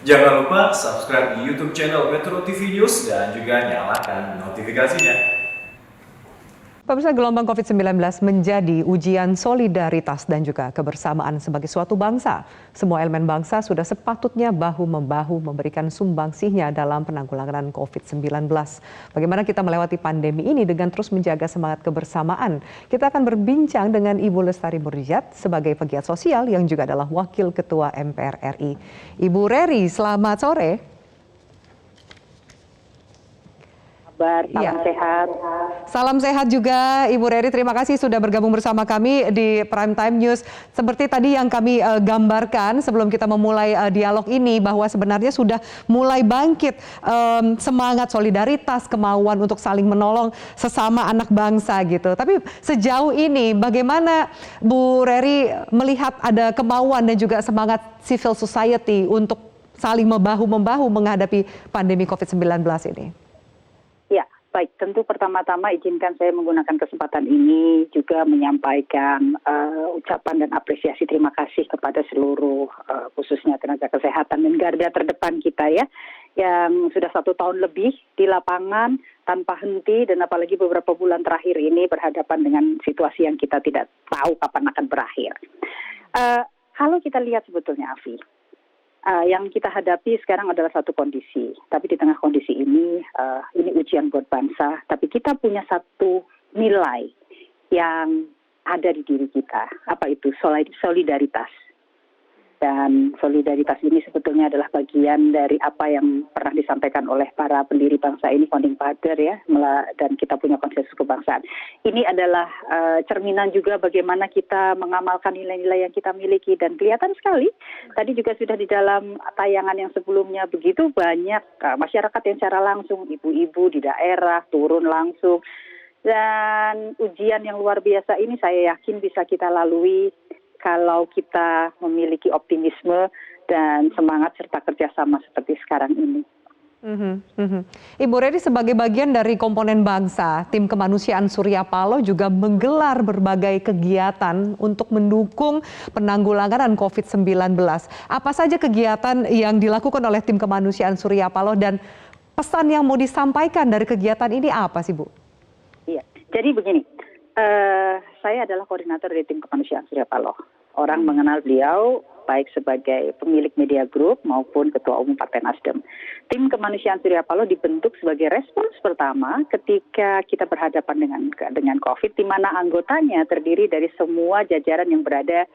Jangan lupa subscribe di YouTube channel Metro TV News dan juga nyalakan notifikasinya. Pemirsa, gelombang COVID-19 menjadi ujian solidaritas dan juga kebersamaan sebagai suatu bangsa. Semua elemen bangsa sudah sepatutnya bahu-membahu memberikan sumbangsihnya dalam penanggulangan COVID-19. Bagaimana kita melewati pandemi ini dengan terus menjaga semangat kebersamaan? Kita akan berbincang dengan Ibu Lestari Murjat sebagai pegiat sosial yang juga adalah Wakil Ketua MPR RI. Ibu Reri, selamat sore. Salam sehat. Salam sehat juga Ibu Reri, terima kasih sudah bergabung bersama kami di Prime Time News. Seperti tadi yang kami gambarkan sebelum kita memulai dialog ini, bahwa sebenarnya sudah mulai bangkit semangat solidaritas, kemauan untuk saling menolong sesama anak bangsa gitu. Tapi sejauh ini bagaimana Bu Reri melihat ada kemauan dan juga semangat civil society untuk saling membahu-membahu menghadapi pandemi COVID-19 ini? Ya, baik. Tentu pertama-tama izinkan saya menggunakan kesempatan ini juga menyampaikan ucapan dan apresiasi terima kasih kepada seluruh khususnya tenaga kesehatan dan garda terdepan kita ya, yang sudah 1 tahun lebih di lapangan tanpa henti, dan apalagi beberapa bulan terakhir ini berhadapan dengan situasi yang kita tidak tahu kapan akan berakhir. Kalau kita lihat sebetulnya, Afi, yang kita hadapi sekarang adalah satu kondisi. Tapi di tengah kondisi ini ujian buat bangsa. Tapi kita punya satu nilai yang ada di diri kita. Apa itu? Solidaritas. Dan solidaritas ini sebetulnya adalah bagian dari apa yang pernah disampaikan oleh para pendiri bangsa ini, founding father ya, dan kita punya konsensus kebangsaan. Ini adalah cerminan juga bagaimana kita mengamalkan nilai-nilai yang kita miliki, dan kelihatan sekali tadi juga sudah di dalam tayangan yang sebelumnya begitu banyak masyarakat yang secara langsung, ibu-ibu di daerah turun langsung, dan ujian yang luar biasa ini saya yakin bisa kita lalui kalau kita memiliki optimisme dan semangat serta kerjasama seperti sekarang ini. Ibu Reri, sebagai bagian dari komponen bangsa, tim kemanusiaan Surya Paloh juga menggelar berbagai kegiatan untuk mendukung penanggulangan COVID-19. Apa saja kegiatan yang dilakukan oleh tim kemanusiaan Surya Paloh, dan pesan yang mau disampaikan dari kegiatan ini apa sih, Bu? Iya, jadi begini. Saya adalah koordinator dari tim kemanusiaan Surya Paloh. Orang mengenal beliau baik sebagai pemilik media group maupun ketua umum Partai Nasdem. Tim kemanusiaan Surya Paloh dibentuk sebagai respons pertama ketika kita berhadapan dengan COVID, di mana anggotanya terdiri dari semua jajaran yang berada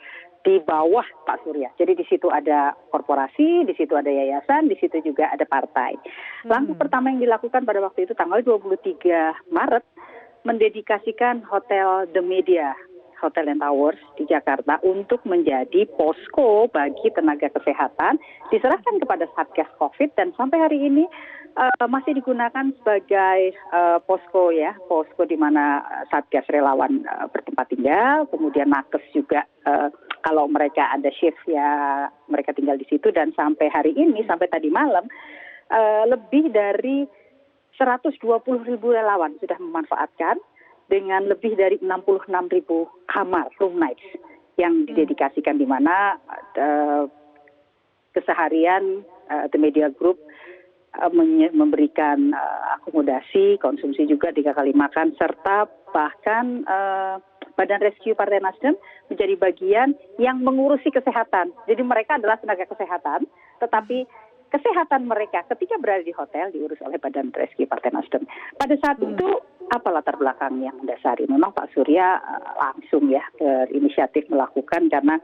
di bawah Pak Surya. Jadi di situ ada korporasi, di situ ada yayasan, di situ juga ada partai. Langkah pertama yang dilakukan pada waktu itu tanggal 23 Maret mendedikasikan Hotel The Media, Hotel and Towers di Jakarta untuk menjadi posko bagi tenaga kesehatan, diserahkan kepada Satgas COVID, dan sampai hari ini masih digunakan sebagai posko di mana Satgas relawan bertempat tinggal, kemudian nakes juga kalau mereka ada shift ya mereka tinggal di situ, dan sampai hari ini, sampai tadi malam, lebih dari 120.000 relawan sudah memanfaatkan dengan lebih dari 66.000 kamar room nights yang didedikasikan, di mana keseharian The Media Group memberikan akomodasi, konsumsi juga 3 kali makan, serta bahkan Badan Rescue Partai Nasdem menjadi bagian yang mengurusi kesehatan. Jadi mereka adalah tenaga kesehatan, tetapi kesehatan mereka ketika berada di hotel diurus oleh Badan Rescue Partai Nasdem. Pada saat itu apa latar belakang yang mendasari? Memang Pak Surya langsung ya berinisiatif melakukan, karena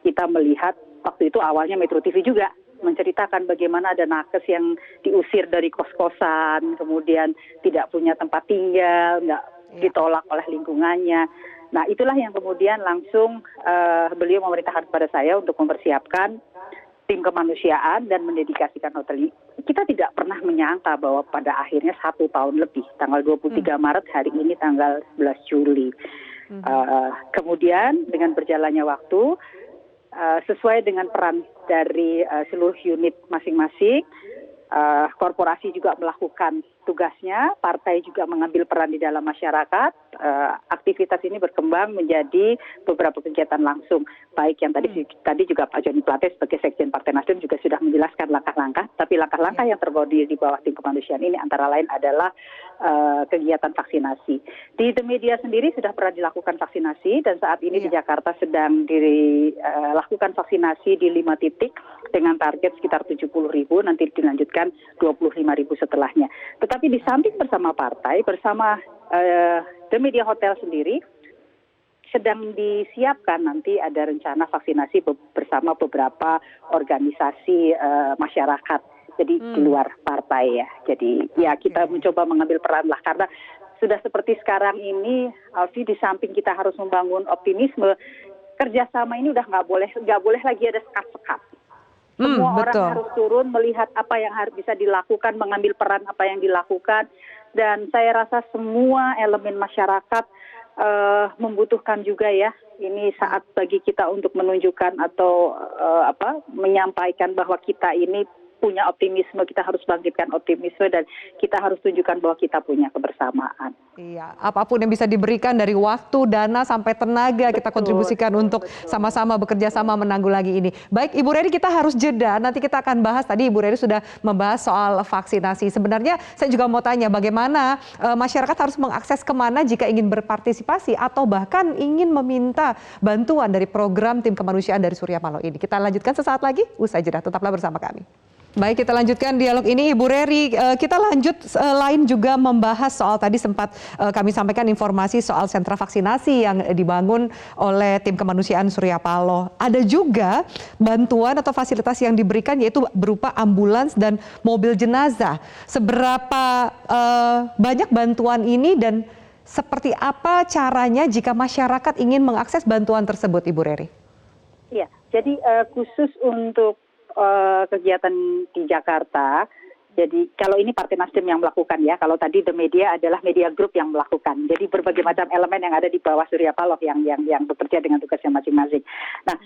kita melihat waktu itu awalnya Metro TV juga menceritakan bagaimana ada nakes yang diusir dari kos-kosan, kemudian tidak punya tempat tinggal, ditolak oleh lingkungannya. Nah, itulah yang kemudian langsung beliau memerintahkan kepada saya untuk mempersiapkan tim kemanusiaan dan mendedikasikan hotel ini. Kita tidak pernah menyangka bahwa pada akhirnya 1 tahun lebih, tanggal 23 Maret, hari ini tanggal 11 Juli. Kemudian dengan berjalannya waktu, sesuai dengan peran dari seluruh unit masing-masing, korporasi juga melakukan tugasnya, partai juga mengambil peran di dalam masyarakat. Aktivitas ini berkembang menjadi beberapa kegiatan langsung. Baik yang tadi juga Pak Joni Plate sebagai Sekjen Partai Nasdem juga sudah menjelaskan langkah-langkah. Tapi langkah-langkah yang terkoordinir di bawah tim kemanusiaan ini antara lain adalah kegiatan vaksinasi. Di The Media sendiri sudah pernah dilakukan vaksinasi dan saat ini di Jakarta sedang dilakukan vaksinasi di 5 titik dengan target sekitar 70.000, nanti dilanjutkan 25.000 setelahnya. Tetapi di samping bersama partai, bersama The Media Hotel sendiri, sedang disiapkan nanti ada rencana vaksinasi bersama beberapa organisasi masyarakat. Jadi di luar partai ya. Jadi ya kita mencoba mengambil peran lah karena sudah seperti sekarang ini, Alfi, di samping kita harus membangun optimisme, kerjasama ini udah nggak boleh lagi ada sekat-sekat. Semua orang harus turun melihat apa yang harus bisa dilakukan, mengambil peran apa yang dilakukan, dan saya rasa semua elemen masyarakat membutuhkan juga ya. Ini saat bagi kita untuk menunjukkan atau menyampaikan bahwa kita ini punya optimisme, kita harus bangkitkan optimisme dan kita harus tunjukkan bahwa kita punya kebersamaan. Iya, apapun yang bisa diberikan dari waktu, dana, sampai tenaga kita kontribusikan untuk sama-sama bekerja sama menanggulangi ini. Baik, Ibu Reri, kita harus jeda. Nanti kita akan bahas, tadi Ibu Reri sudah membahas soal vaksinasi. Sebenarnya saya juga mau tanya bagaimana masyarakat harus mengakses kemana jika ingin berpartisipasi atau bahkan ingin meminta bantuan dari program tim kemanusiaan dari Surya Paloh ini. Kita lanjutkan sesaat lagi, usai jeda. Tetaplah bersama kami. Baik, kita lanjutkan dialog ini, Ibu Reri. Kita lanjut lain juga membahas soal tadi sempat kami sampaikan informasi soal sentra vaksinasi yang dibangun oleh tim kemanusiaan Surya Paloh. Ada juga bantuan atau fasilitas yang diberikan yaitu berupa ambulans dan mobil jenazah. Seberapa banyak bantuan ini dan seperti apa caranya jika masyarakat ingin mengakses bantuan tersebut, Ibu Reri? Iya, jadi khusus untuk kegiatan di Jakarta, jadi kalau ini Partai Nasdem yang melakukan ya, kalau tadi The Media adalah media group yang melakukan. Jadi berbagai macam elemen yang ada di bawah Surya Paloh yang bekerja dengan tugasnya masing-masing. Nah,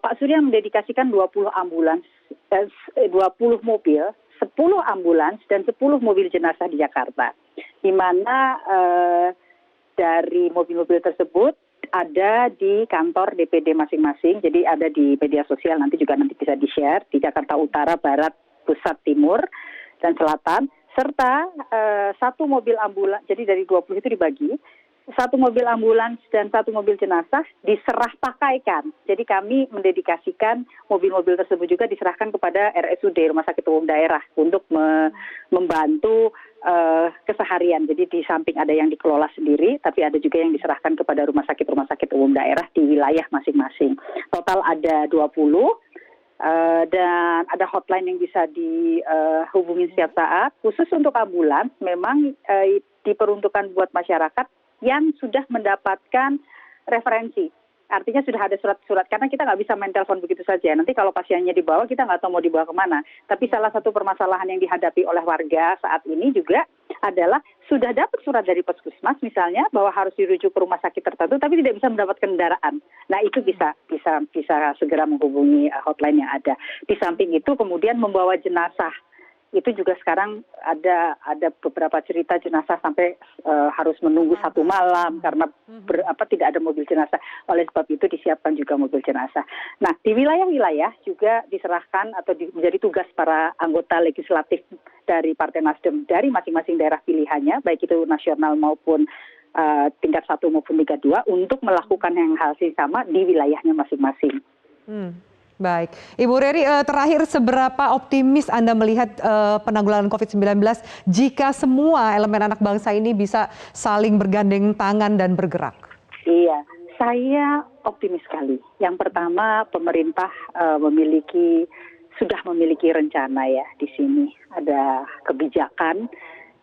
Pak Surya mendedikasikan 20 ambulans, 20 mobil, 10 ambulans dan 10 mobil jenazah di Jakarta. Di mana dari mobil-mobil tersebut ada di kantor DPD masing-masing, jadi ada di media sosial, nanti bisa di-share di Jakarta Utara, Barat, Pusat, Timur, dan Selatan, serta satu mobil ambulans, jadi dari 20 itu dibagi, satu mobil ambulans dan satu mobil jenazah diserah pakaikan. Jadi kami mendedikasikan mobil-mobil tersebut juga diserahkan kepada RSUD, Rumah Sakit Umum Daerah, untuk membantu keseharian. Jadi di samping ada yang dikelola sendiri, tapi ada juga yang diserahkan kepada rumah sakit umum daerah di wilayah masing-masing. Total ada 20 dan ada hotline yang bisa dihubungi setiap saat. Khusus untuk ambulans memang diperuntukkan buat masyarakat yang sudah mendapatkan referensi. Artinya sudah ada surat-surat, karena kita nggak bisa main telepon begitu saja. Nanti kalau pasiennya dibawa, kita nggak tahu mau dibawa kemana. Tapi salah satu permasalahan yang dihadapi oleh warga saat ini juga adalah sudah dapat surat dari puskesmas misalnya bahwa harus dirujuk ke rumah sakit tertentu, tapi tidak bisa mendapatkan kendaraan. Nah itu bisa segera menghubungi hotline yang ada. Di samping itu kemudian membawa jenazah. Itu juga sekarang ada beberapa cerita jenazah sampai harus menunggu 1 malam karena tidak ada mobil jenazah. Oleh sebab itu disiapkan juga mobil jenazah. Nah, di wilayah-wilayah juga diserahkan atau menjadi tugas para anggota legislatif dari Partai Nasdem dari masing-masing daerah pilihannya, baik itu nasional maupun tingkat 1 maupun tingkat 2, untuk melakukan yang hal yang sama di wilayahnya masing-masing. Baik, Ibu Reri, terakhir seberapa optimis Anda melihat penanggulangan COVID-19 jika semua elemen anak bangsa ini bisa saling bergandeng tangan dan bergerak? Iya, saya optimis sekali. Yang pertama, pemerintah sudah memiliki rencana ya di sini. Ada kebijakan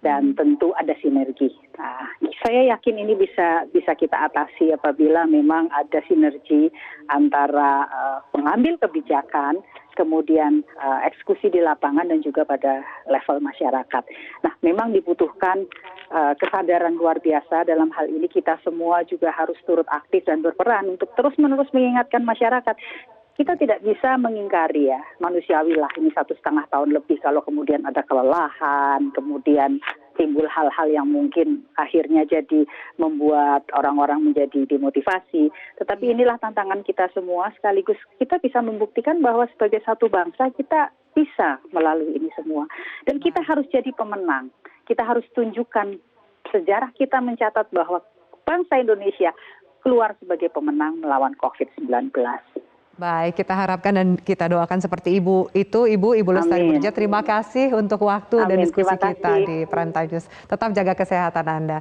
dan tentu ada sinergi. Nah, saya yakin ini bisa kita atasi apabila memang ada sinergi antara pengambil kebijakan, kemudian eksekusi di lapangan dan juga pada level masyarakat. Nah, memang dibutuhkan kesadaran luar biasa. Dalam hal ini kita semua juga harus turut aktif dan berperan untuk terus-menerus mengingatkan masyarakat. kita tidak bisa mengingkari ya, manusiawi lah ini 1,5 tahun lebih kalau kemudian ada kelelahan, kemudian timbul hal-hal yang mungkin akhirnya jadi membuat orang-orang menjadi demotivasi. Tetapi inilah tantangan kita semua, sekaligus kita bisa membuktikan bahwa sebagai satu bangsa kita bisa melalui ini semua. Dan kita harus jadi pemenang, kita harus tunjukkan sejarah kita mencatat bahwa bangsa Indonesia keluar sebagai pemenang melawan COVID-19. Baik, kita harapkan dan kita doakan seperti Ibu Lestari Amin. Murja. Terima kasih untuk waktu dan Amin. diskusi Terima kita kasih. di Prime Time News. Tetap jaga kesehatan Anda.